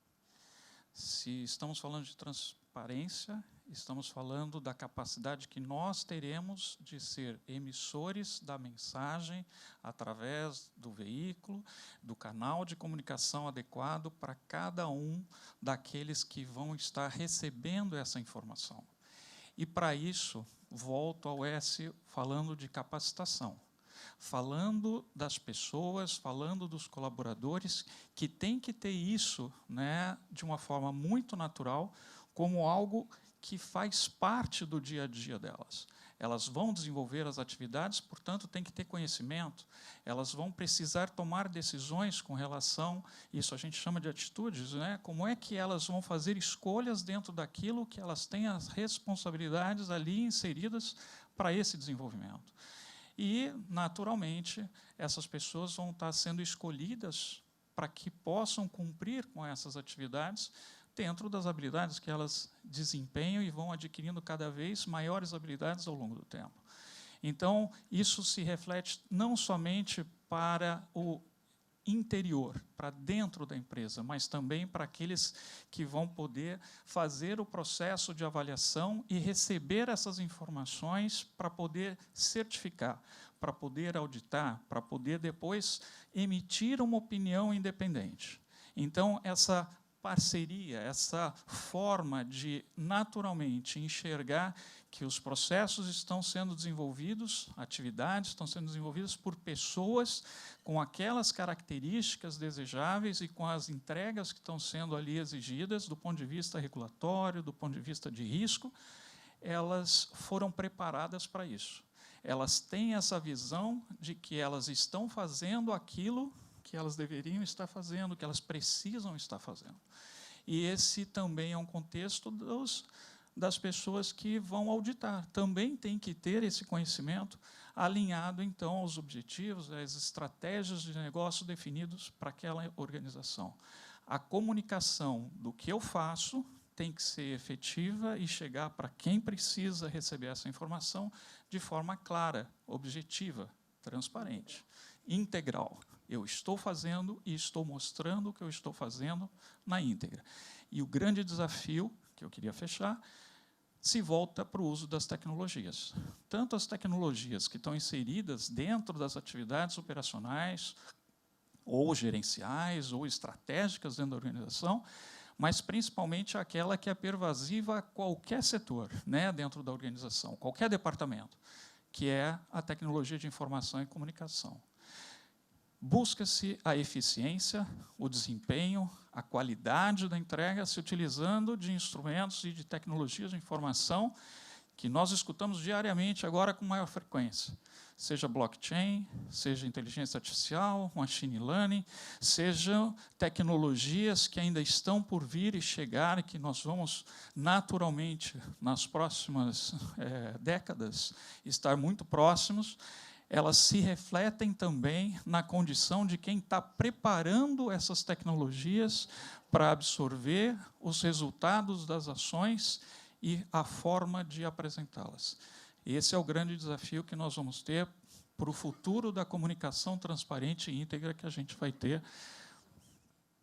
Speaker 4: Se estamos falando de transparência, estamos falando da capacidade que nós teremos de ser emissores da mensagem através do veículo, do canal de comunicação adequado para cada um daqueles que vão estar recebendo essa informação. E, para isso, volto ao S falando de capacitação, falando das pessoas, falando dos colaboradores, que têm que ter isso, né, de uma forma muito natural, como algo que faz parte do dia a dia delas. Elas vão desenvolver as atividades, portanto, têm que ter conhecimento, elas vão precisar tomar decisões com relação, isso a gente chama de atitudes, né? Como é que elas vão fazer escolhas dentro daquilo que elas têm as responsabilidades ali inseridas para esse desenvolvimento. E, naturalmente, essas pessoas vão estar sendo escolhidas para que possam cumprir com essas atividades dentro das habilidades que elas desempenham e vão adquirindo cada vez maiores habilidades ao longo do tempo. Então, isso se reflete não somente para o interior, para dentro da empresa, mas também para aqueles que vão poder fazer o processo de avaliação e receber essas informações para poder certificar, para poder auditar, para poder depois emitir uma opinião independente. Então, essa parceria, essa forma de, naturalmente, enxergar que os processos estão sendo desenvolvidos, atividades estão sendo desenvolvidas por pessoas com aquelas características desejáveis e com as entregas que estão sendo ali exigidas, do ponto de vista regulatório, do ponto de vista de risco, elas foram preparadas para isso. Elas têm essa visão de que elas estão fazendo aquilo que elas deveriam estar fazendo, que elas precisam estar fazendo. E esse também é um contexto das pessoas que vão auditar. Também tem que ter esse conhecimento alinhado, então, aos objetivos, às estratégias de negócio definidos para aquela organização. A comunicação do que eu faço tem que ser efetiva e chegar para quem precisa receber essa informação de forma clara, objetiva, transparente, integral. Eu estou fazendo e estou mostrando o que eu estou fazendo na íntegra. E o grande desafio, que eu queria fechar, se volta para o uso das tecnologias. Tanto as tecnologias que estão inseridas dentro das atividades operacionais, ou gerenciais, ou estratégicas dentro da organização, mas, principalmente, aquela que é pervasiva a qualquer setor, né, dentro da organização, qualquer departamento, que é a tecnologia de informação e comunicação. Busca-se a eficiência, o desempenho, a qualidade da entrega se utilizando de instrumentos e de tecnologias de informação que nós escutamos diariamente agora com maior frequência. Seja blockchain, seja inteligência artificial, machine learning, sejam tecnologias que ainda estão por vir e chegar e que nós vamos, naturalmente, nas próximas décadas, estar muito próximos, elas se refletem também na condição de quem está preparando essas tecnologias para absorver os resultados das ações e a forma de apresentá-las. Esse é o grande desafio que nós vamos ter para o futuro da comunicação transparente e íntegra que a gente vai ter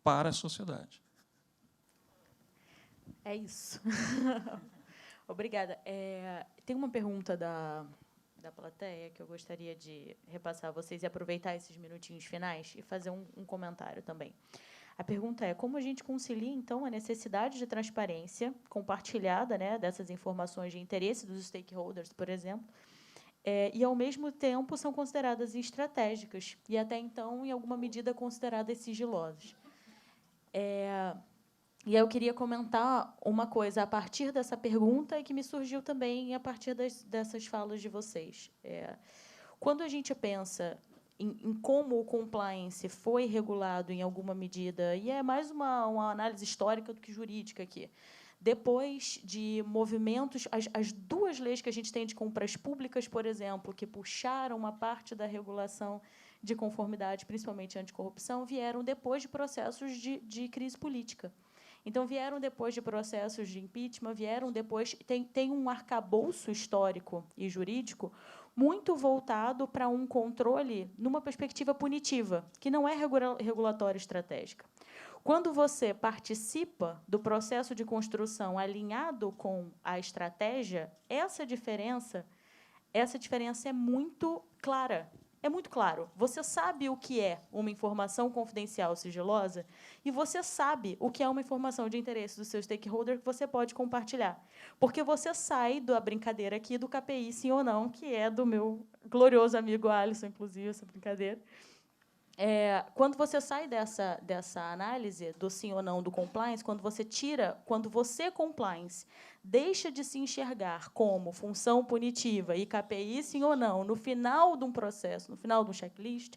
Speaker 4: para a sociedade.
Speaker 2: É isso. Obrigada. Tem uma pergunta da plateia que eu gostaria de repassar a vocês e aproveitar esses minutinhos finais e fazer um comentário também. A pergunta é: como a gente concilia, então, a necessidade de transparência compartilhada, né, dessas informações de interesse dos stakeholders, por exemplo, e, ao mesmo tempo, são consideradas estratégicas e, até então, em alguma medida, consideradas sigilosas? E eu queria comentar uma coisa a partir dessa pergunta e que me surgiu também a partir dessas falas de vocês. Quando a gente pensa em como o compliance foi regulado em alguma medida, e é mais uma análise histórica do que jurídica aqui, depois de movimentos, as duas leis que a gente tem de compras públicas, por exemplo, que puxaram uma parte da regulação de conformidade, principalmente anticorrupção, vieram depois de processos de crise política. Então, vieram depois de processos de impeachment, vieram depois... Tem um arcabouço histórico e jurídico muito voltado para um controle numa perspectiva punitiva, que não é regulatória estratégica. Quando você participa do processo de construção alinhado com a estratégia, essa diferença é muito clara. É muito claro. Você sabe o que é uma informação confidencial sigilosa e você sabe o que é uma informação de interesse do seu stakeholder que você pode compartilhar. Porque você sai da brincadeira aqui do KPI, sim ou não, que é do meu glorioso amigo Alisson, inclusive, essa brincadeira. Quando você sai dessa análise do sim ou não do compliance, quando você, compliance, deixa de se enxergar como função punitiva e KPI, sim ou não, no final de um processo, no final de um checklist,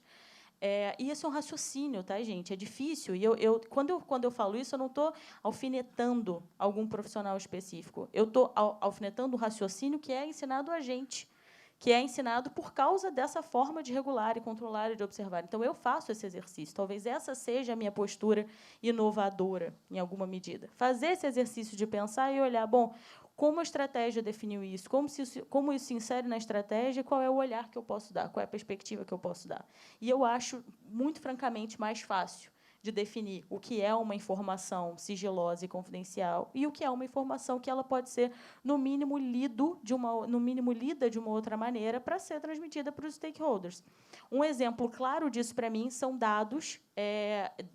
Speaker 2: e isso é um raciocínio, tá, gente? É difícil. E quando eu falo isso, eu não estou alfinetando algum profissional específico. Eu estou alfinetando um raciocínio que é ensinado a gente, que é ensinado por causa dessa forma de regular e controlar e de observar. Então, eu faço esse exercício. Talvez essa seja a minha postura inovadora, em alguma medida. Fazer esse exercício de pensar e olhar, bom, como a estratégia definiu isso, como isso se insere na estratégia, qual é o olhar que eu posso dar, qual é a perspectiva que eu posso dar. E eu acho, muito francamente, mais fácil de definir o que é uma informação sigilosa e confidencial e o que é uma informação que ela pode ser, no mínimo, lida de uma outra maneira para ser transmitida para os stakeholders. Um exemplo claro disso, para mim, são dados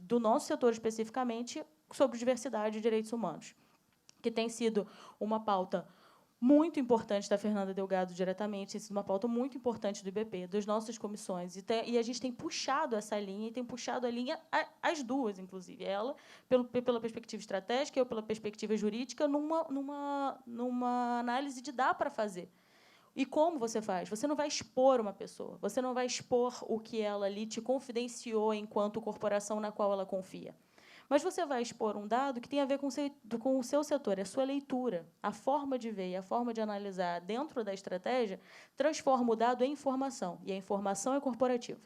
Speaker 2: do nosso setor, especificamente, sobre diversidade e direitos humanos, que tem sido uma pauta muito importante da Fernanda Delgado diretamente, tem sido uma pauta muito importante do IBP, das nossas comissões, e a gente tem puxado essa linha, e tem puxado a linha, as duas, inclusive, ela pela perspectiva estratégica, eu pela perspectiva jurídica, numa análise de dá para fazer. E como você faz? Você não vai expor uma pessoa, você não vai expor o que ela ali te confidenciou enquanto corporação na qual ela confia. Mas você vai expor um dado que tem a ver com o seu setor, a sua leitura, a forma de ver e a forma de analisar dentro da estratégia, transforma o dado em informação, e a informação é corporativa.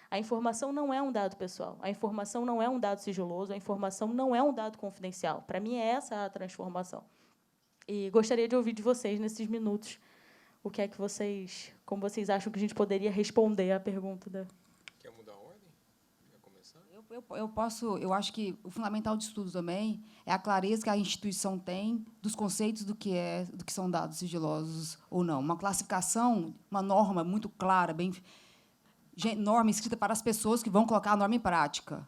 Speaker 2: A informação não é um dado pessoal, a informação não é um dado sigiloso, a informação não é um dado confidencial. Para mim, é essa a transformação. E gostaria de ouvir de vocês, nesses minutos, o que é que como vocês acham que a gente poderia responder à pergunta da...
Speaker 5: Eu acho que o fundamental disso tudo também é a clareza que a instituição tem dos conceitos do que são dados sigilosos ou não. Uma classificação, uma norma muito clara, norma escrita para as pessoas que vão colocar a norma em prática.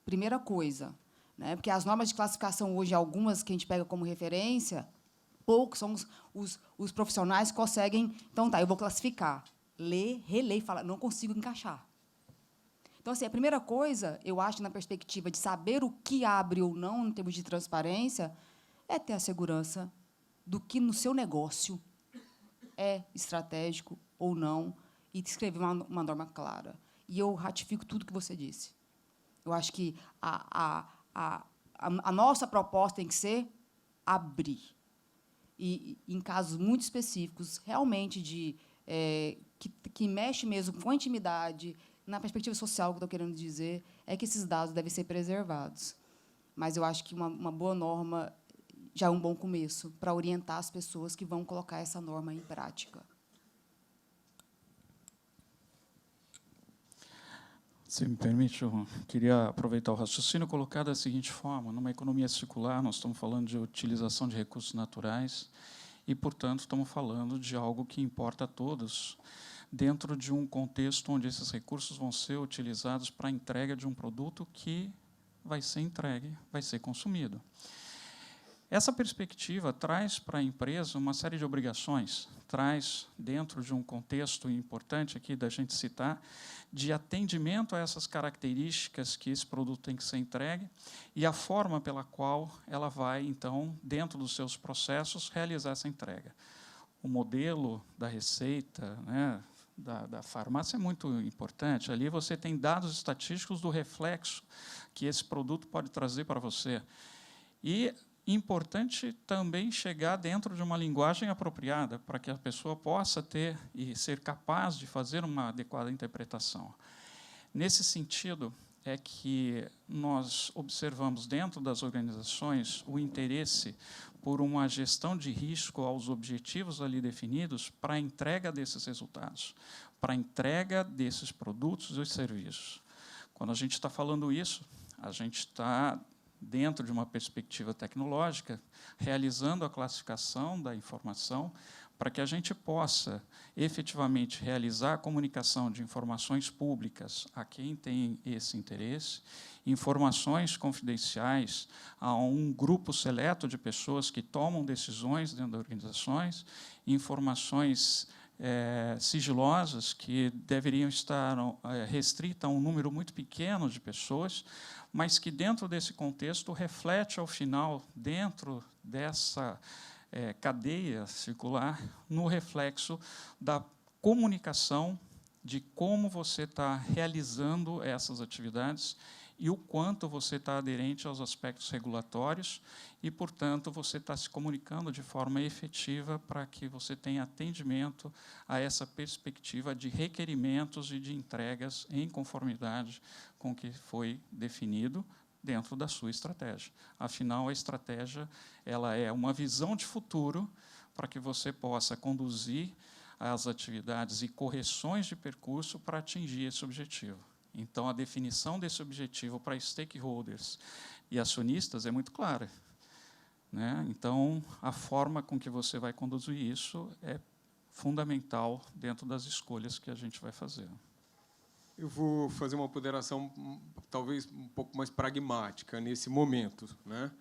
Speaker 5: Primeira coisa, né? Porque as normas de classificação hoje, algumas que a gente pega como referência, poucos são os profissionais que conseguem. Então, tá, eu vou classificar. Lê, relê, fala, não consigo encaixar. Então, assim, a primeira coisa, eu acho, na perspectiva de saber o que abre ou não, em termos de transparência, é ter a segurança do que no seu negócio é estratégico ou não, e escrever uma norma clara. E eu ratifico tudo que você disse. Eu acho que a nossa proposta tem que ser abrir. E, em casos muito específicos, realmente que mexe mesmo com a intimidade, na perspectiva social, que eu estou querendo dizer, é que esses dados devem ser preservados. Mas eu acho que uma boa norma já é um bom começo para orientar as pessoas que vão colocar essa norma em prática.
Speaker 4: Se me permite, eu queria aproveitar o raciocínio e colocar da seguinte forma: numa economia circular, nós estamos falando de utilização de recursos naturais e, portanto, estamos falando de algo que importa a todos, dentro de um contexto onde esses recursos vão ser utilizados para a entrega de um produto que vai ser entregue, vai ser consumido. Essa perspectiva traz para a empresa uma série de obrigações, traz, dentro de um contexto importante aqui da gente citar, de atendimento a essas características que esse produto tem que ser entregue e a forma pela qual ela vai, então, dentro dos seus processos, realizar essa entrega. O modelo da receita, né, da farmácia é muito importante. Ali você tem dados estatísticos do reflexo que esse produto pode trazer para você. E importante também chegar dentro de uma linguagem apropriada para que a pessoa possa ter e ser capaz de fazer uma adequada interpretação. Nesse sentido, é que nós observamos dentro das organizações o interesse por uma gestão de risco aos objetivos ali definidos para a entrega desses resultados, para a entrega desses produtos e serviços. Quando a gente está falando isso, a gente está, dentro de uma perspectiva tecnológica, realizando a classificação da informação para que a gente possa efetivamente realizar a comunicação de informações públicas a quem tem esse interesse, informações confidenciais a um grupo seleto de pessoas que tomam decisões dentro das organizações, informações sigilosas que deveriam estar restritas a um número muito pequeno de pessoas, mas que, dentro desse contexto, reflete, ao final, dentro dessa cadeia circular, no reflexo da comunicação de como você está realizando essas atividades e o quanto você está aderente aos aspectos regulatórios e, portanto, você está se comunicando de forma efetiva para que você tenha atendimento a essa perspectiva de requerimentos e de entregas em conformidade com o que foi definido dentro da sua estratégia. Afinal, a estratégia ela é uma visão de futuro para que você possa conduzir as atividades e correções de percurso para atingir esse objetivo. Então, a definição desse objetivo para stakeholders e acionistas é muito clara, né? Então, a forma com que você vai conduzir isso é fundamental dentro das escolhas que a gente vai fazer.
Speaker 3: Eu vou fazer uma ponderação talvez um pouco mais pragmática nesse momento, né?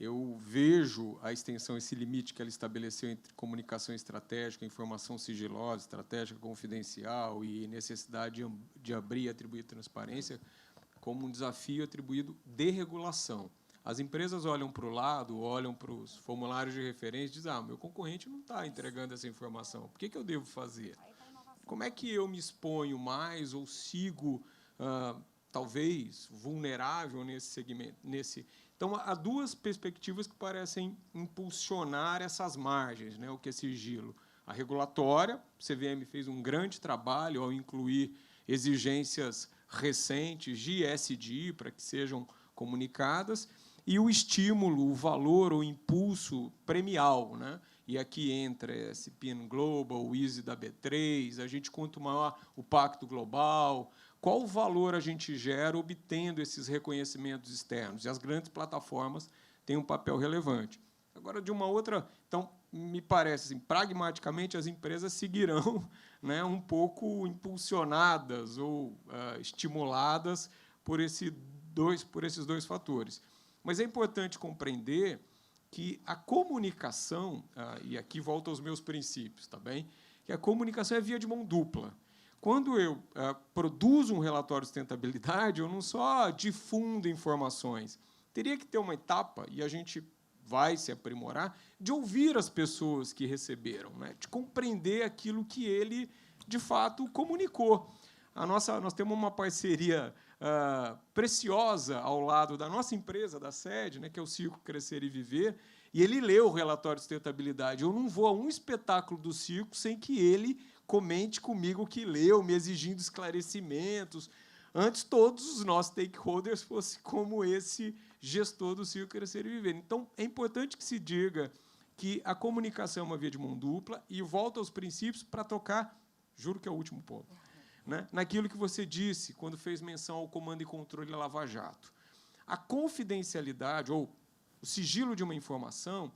Speaker 3: Eu vejo a extensão, esse limite que ela estabeleceu entre comunicação estratégica, informação sigilosa, estratégica confidencial e necessidade de abrir e atribuir transparência como um desafio atribuído de regulação. As empresas olham para o lado, olham para os formulários de referência e dizem: meu concorrente não está entregando essa informação, por que eu devo fazer? Como é que eu me exponho mais ou sigo, talvez, vulnerável nesse segmento? Então, há duas perspectivas que parecem impulsionar essas margens, né, o que é sigilo. A regulatória, a CVM fez um grande trabalho ao incluir exigências recentes de ESG para que sejam comunicadas, e o estímulo, o valor, o impulso premial, né? E aqui entra esse PIN Global, o Easy da B3, a gente quanto maior o Pacto Global, qual o valor a gente gera obtendo esses reconhecimentos externos? E as grandes plataformas têm um papel relevante. Agora, de uma outra... Então, me parece, assim, pragmaticamente, as empresas seguirão, né, um pouco impulsionadas ou estimuladas por esses dois fatores. Mas é importante compreender que a comunicação, e aqui volta aos meus princípios, tá bem? Que a comunicação é via de mão dupla. quando eu produzo um relatório de sustentabilidade, eu não só difundo informações. Teria que ter uma etapa, e a gente vai se aprimorar, de ouvir as pessoas que receberam, né? De compreender aquilo que ele, de fato, comunicou. Nós temos uma parceria preciosa ao lado da nossa empresa, da sede, né, que é o Circo Crescer e Viver, e ele leu o relatório de sustentabilidade. Eu não vou a um espetáculo do circo sem que ele comente comigo o que leu, me exigindo esclarecimentos. Antes, todos os nossos stakeholders fossem como esse gestor do Circo Crescer e Viver. Então, é importante que se diga que a comunicação é uma via de mão dupla e volta aos princípios para tocar, juro que é o último ponto, né, naquilo que você disse quando fez menção ao comando e controle da Lava Jato. A confidencialidade, ou o sigilo de uma informação,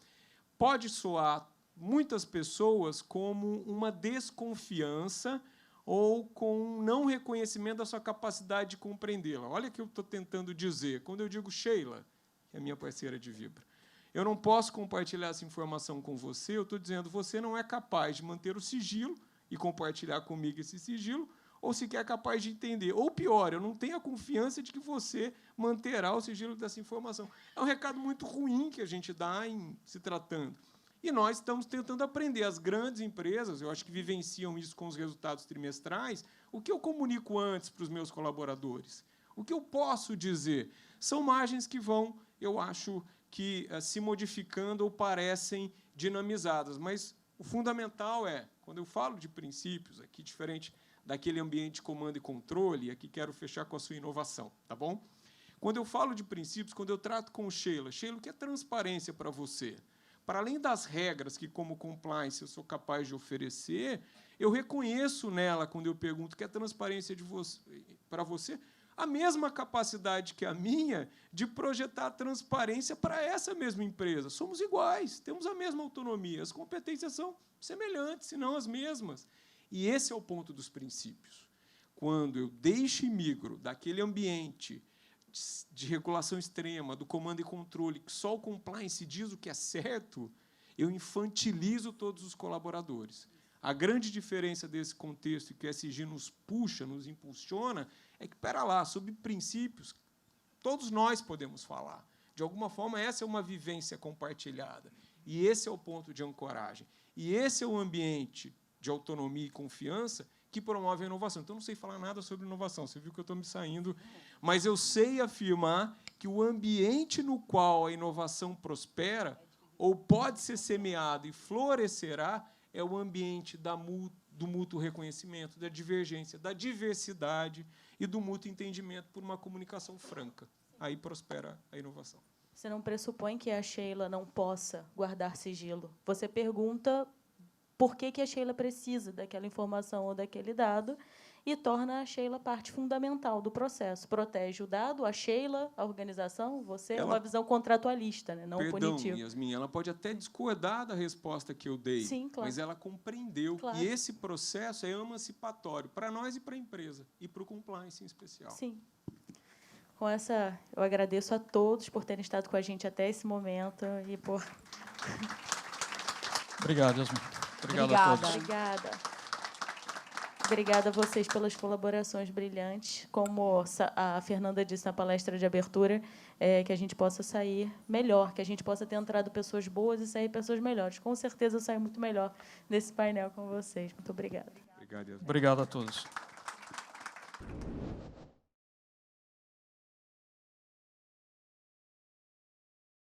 Speaker 3: pode soar muitas pessoas como uma desconfiança ou com um não reconhecimento da sua capacidade de compreendê-la. Olha o que eu estou tentando dizer. Quando eu digo Sheila, que é a minha parceira de Vibra, eu não posso compartilhar essa informação com você, eu estou dizendo você não é capaz de manter o sigilo e compartilhar comigo esse sigilo, ou sequer é capaz de entender. Ou, pior, eu não tenho a confiança de que você manterá o sigilo dessa informação. É um recado muito ruim que a gente dá em se tratando. E nós estamos tentando aprender. As grandes empresas, eu acho que vivenciam isso com os resultados trimestrais, o que eu comunico antes para os meus colaboradores? O que eu posso dizer? São margens que vão, eu acho, que se modificando ou parecem dinamizadas. Mas o fundamental é, quando eu falo de princípios, aqui diferente daquele ambiente de comando e controle, aqui quero fechar com a sua inovação, tá bom? Quando eu falo de princípios, quando eu trato com o Sheila, o que é transparência para você? Para além das regras que, como compliance, eu sou capaz de oferecer, eu reconheço nela, quando eu pergunto o que é transparência para você, a mesma capacidade que a minha de projetar transparência para essa mesma empresa. Somos iguais, temos a mesma autonomia, as competências são semelhantes, se não as mesmas. E esse é o ponto dos princípios. Quando eu deixo e migro daquele ambiente de regulação extrema, do comando e controle, que só o compliance diz o que é certo, eu infantilizo todos os colaboradores. A grande diferença desse contexto que o ESG nos puxa, nos impulsiona, é que, espera lá, sobre princípios, todos nós podemos falar. De alguma forma, essa é uma vivência compartilhada. E esse é o ponto de ancoragem. E esse é o ambiente de autonomia e confiança que promove a inovação. Então, não sei falar nada sobre inovação, você viu que eu estou me saindo, mas eu sei afirmar que o ambiente no qual a inovação prospera, ou pode ser semeada e florescerá, é o ambiente do mútuo reconhecimento, da divergência, da diversidade e do mútuo entendimento por uma comunicação franca. Aí prospera a inovação.
Speaker 2: Você não pressupõe que a Sheila não possa guardar sigilo. Você pergunta por que a Sheila precisa daquela informação ou daquele dado e torna a Sheila parte fundamental do processo. Protege o dado, a Sheila, a organização, você é uma visão contratualista, né, não punitiva.
Speaker 3: Yasmin, ela pode até discordar da resposta que eu dei,
Speaker 2: sim, claro,
Speaker 3: mas ela compreendeu.
Speaker 2: Claro.
Speaker 3: E esse processo é emancipatório para nós e para a empresa, e para o compliance em especial.
Speaker 2: Sim. Com essa, eu agradeço a todos por terem estado com a gente até esse momento e por...
Speaker 4: Obrigado, Yasmin. Obrigado a todos.
Speaker 2: Obrigada. Obrigada a vocês pelas colaborações brilhantes. Como a Fernanda disse na palestra de abertura, que a gente possa sair melhor, que a gente possa ter entrado pessoas boas e sair pessoas melhores. Com certeza eu saio muito melhor desse painel com vocês. Muito obrigada.
Speaker 3: Obrigado, Yasmin.
Speaker 4: Obrigado a todos.